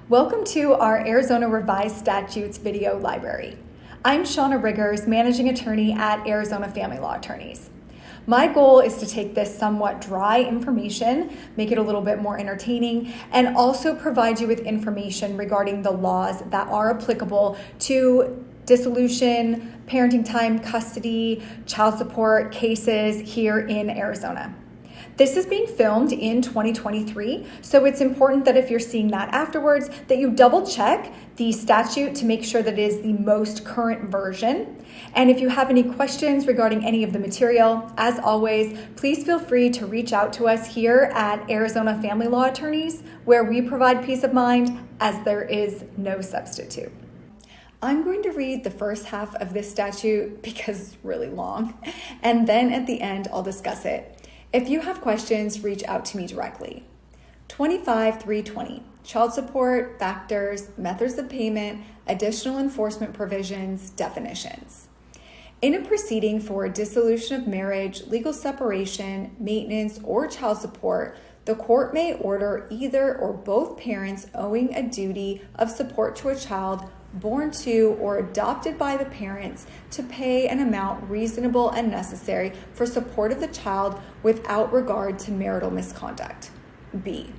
Welcome to our Arizona Revised Statutes video library. I'm Shawnna Riggers, Managing Attorney at Arizona Family Law Attorneys. My goal is to take this somewhat dry information, make it a little bit more entertaining, and also provide you with information regarding the laws that are applicable to dissolution, parenting time, custody, child support cases here in Arizona. This is being filmed in 2023, so it's important that if you're seeing that afterwards, that you double check the statute to make sure that it is the most current version. And if you have any questions regarding any of the material, as always, please feel free to reach out to us here at Arizona Family Law Attorneys, where we provide peace of mind as there is no substitute. I'm going to read the first half of this statute because it's really long, and then at the end, I'll discuss it. If you have questions, reach out to me directly. 25.320, child support, factors, methods of payment, additional enforcement provisions, definitions. In a proceeding for dissolution of marriage, legal separation, maintenance, or child support, the court may order either or both parents owing a duty of support to a child born to or adopted by the parents to pay an amount reasonable and necessary for support of the child without regard to marital misconduct. B,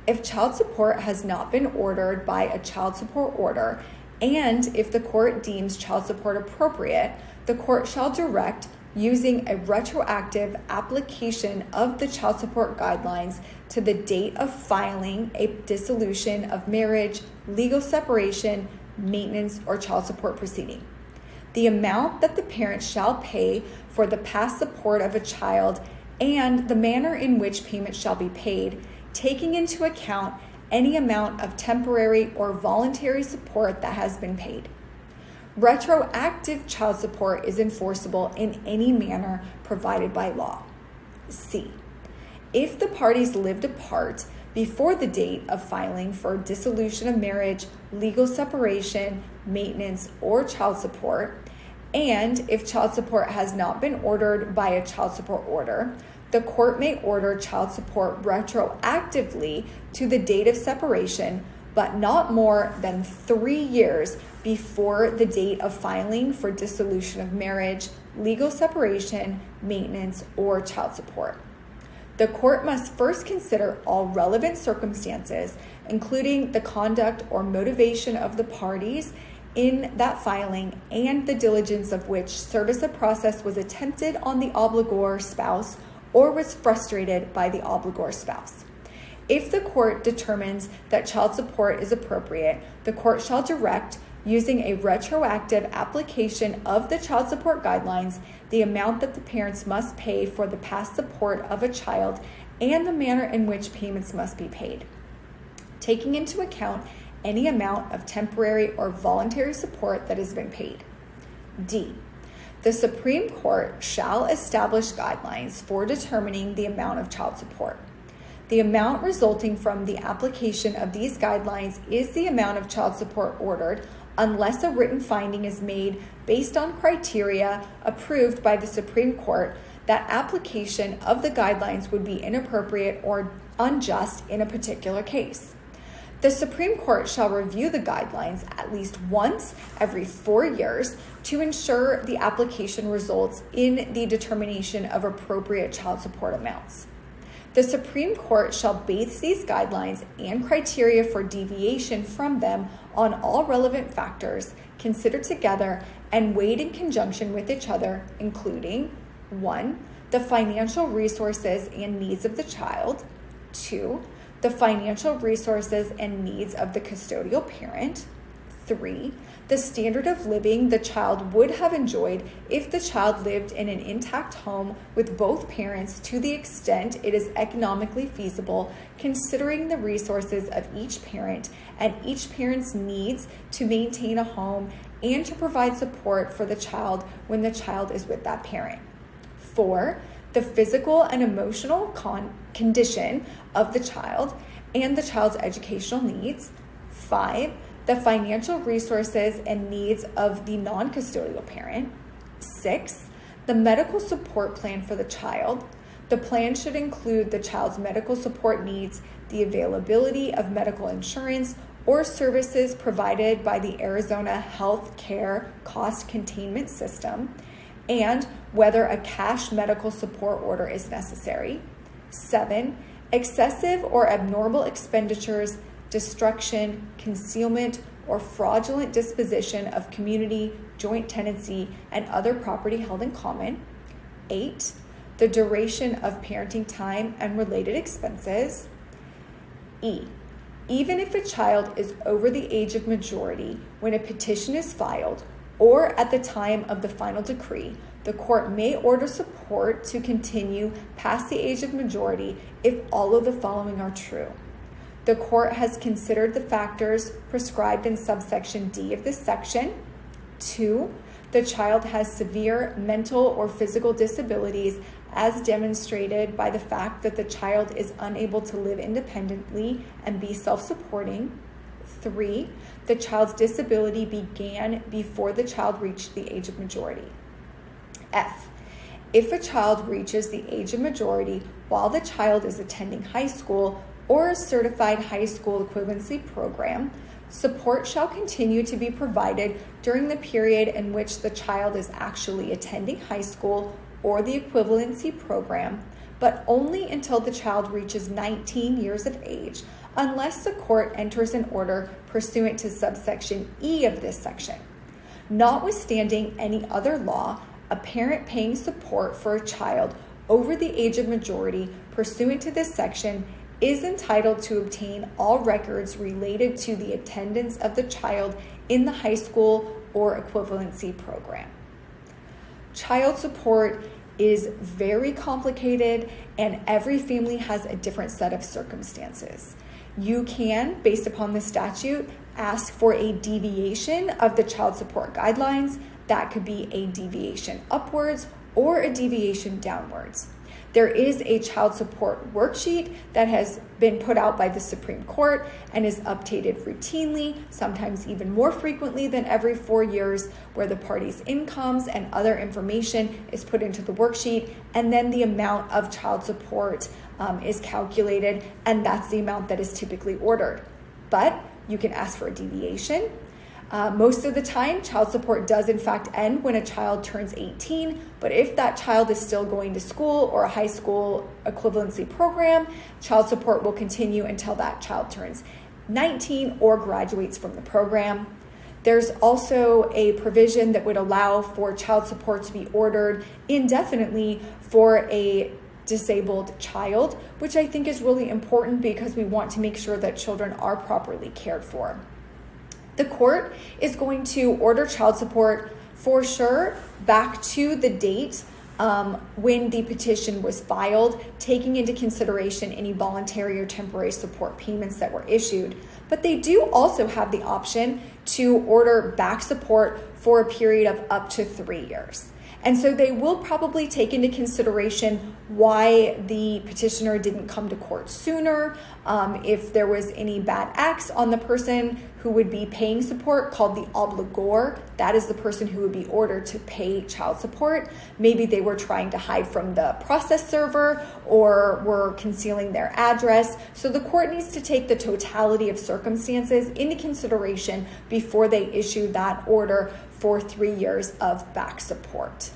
if child support has not been ordered by a child support order, and if the court deems child support appropriate, the court shall direct using a retroactive application of the child support guidelines to the date of filing a dissolution of marriage, legal separation, maintenance, or child support proceeding. The amount that the parent shall pay for the past support of a child and the manner in which payment shall be paid, taking into account any amount of temporary or voluntary support that has been paid. Retroactive child support is enforceable in any manner provided by law. C, if the parties lived apart before the date of filing for dissolution of marriage, legal separation, maintenance, or child support, and if child support has not been ordered by a child support order, the court may order child support retroactively to the date of separation, but not more than 3 years before the date of filing for dissolution of marriage, legal separation, maintenance, or child support. The court must first consider all relevant circumstances, including the conduct or motivation of the parties in that filing and the diligence of which service of process was attempted on the obligor spouse or was frustrated by the obligor spouse. If the court determines that child support is appropriate, the court shall direct, using a retroactive application of the child support guidelines, the amount that the parents must pay for the past support of a child and the manner in which payments must be paid, taking into account any amount of temporary or voluntary support that has been paid. D, the Supreme Court shall establish guidelines for determining the amount of child support. The amount resulting from the application of these guidelines is the amount of child support ordered unless a written finding is made based on criteria approved by the Supreme Court that application of the guidelines would be inappropriate or unjust in a particular case. The Supreme Court shall review the guidelines at least once every 4 years to ensure the application results in the determination of appropriate child support amounts. The Supreme Court shall base these guidelines and criteria for deviation from them on all relevant factors considered together and weighed in conjunction with each other, including 1, the financial resources and needs of the child, 2, the financial resources and needs of the custodial parent, 3, the standard of living the child would have enjoyed if the child lived in an intact home with both parents to the extent it is economically feasible, considering the resources of each parent and each parent's needs to maintain a home and to provide support for the child when the child is with that parent. 4, the physical and emotional condition of the child and the child's educational needs. 5, the financial resources and needs of the non-custodial parent. 6, the medical support plan for the child. The plan should include the child's medical support needs, the availability of medical insurance, or services provided by the Arizona Health Care Cost Containment System, and whether a cash medical support order is necessary. 7, excessive or abnormal expenditures, destruction, concealment, or fraudulent disposition of community, joint tenancy, and other property held in common. 8, the duration of parenting time and related expenses. E, even if a child is over the age of majority when a petition is filed or at the time of the final decree, the court may order support to continue past the age of majority if all of the following are true. The court has considered the factors prescribed in subsection D of this section. 2, the child has severe mental or physical disabilities as demonstrated by the fact that the child is unable to live independently and be self-supporting. 3, the child's disability began before the child reached the age of majority. F, if a child reaches the age of majority while the child is attending high school or a certified high school equivalency program, support shall continue to be provided during the period in which the child is actually attending high school or the equivalency program, but only until the child reaches 19 years of age, unless the court enters an order pursuant to subsection E of this section. Notwithstanding any other law, a parent paying support for a child over the age of majority pursuant to this section is entitled to obtain all records related to the attendance of the child in the high school or equivalency program. Child support is very complicated, and every family has a different set of circumstances. You can, based upon the statute, ask for a deviation of the child support guidelines. That could be a deviation upwards or a deviation downwards. There is a child support worksheet that has been put out by the Supreme Court and is updated routinely, sometimes even more frequently than every 4 years, where the parties' incomes and other information is put into the worksheet, and then the amount of child support is calculated, and that's the amount that is typically ordered. But you can ask for a deviation. Most of the time, child support does in fact end when a child turns 18, but if that child is still going to school or a high school equivalency program, child support will continue until that child turns 19 or graduates from the program. There's also a provision that would allow for child support to be ordered indefinitely for a disabled child, which I think is really important because we want to make sure that children are properly cared for. The court is going to order child support for sure back to the date when the petition was filed, taking into consideration any voluntary or temporary support payments that were issued. But they do also have the option to order back support for a period of up to 3 years. And so they will probably take into consideration why the petitioner didn't come to court sooner, if there was any bad acts on the person who would be paying support, called the obligor. That is the person who would be ordered to pay child support. Maybe they were trying to hide from the process server or were concealing their address. So the court needs to take the totality of circumstances into consideration before they issue that order for 3 years of back support.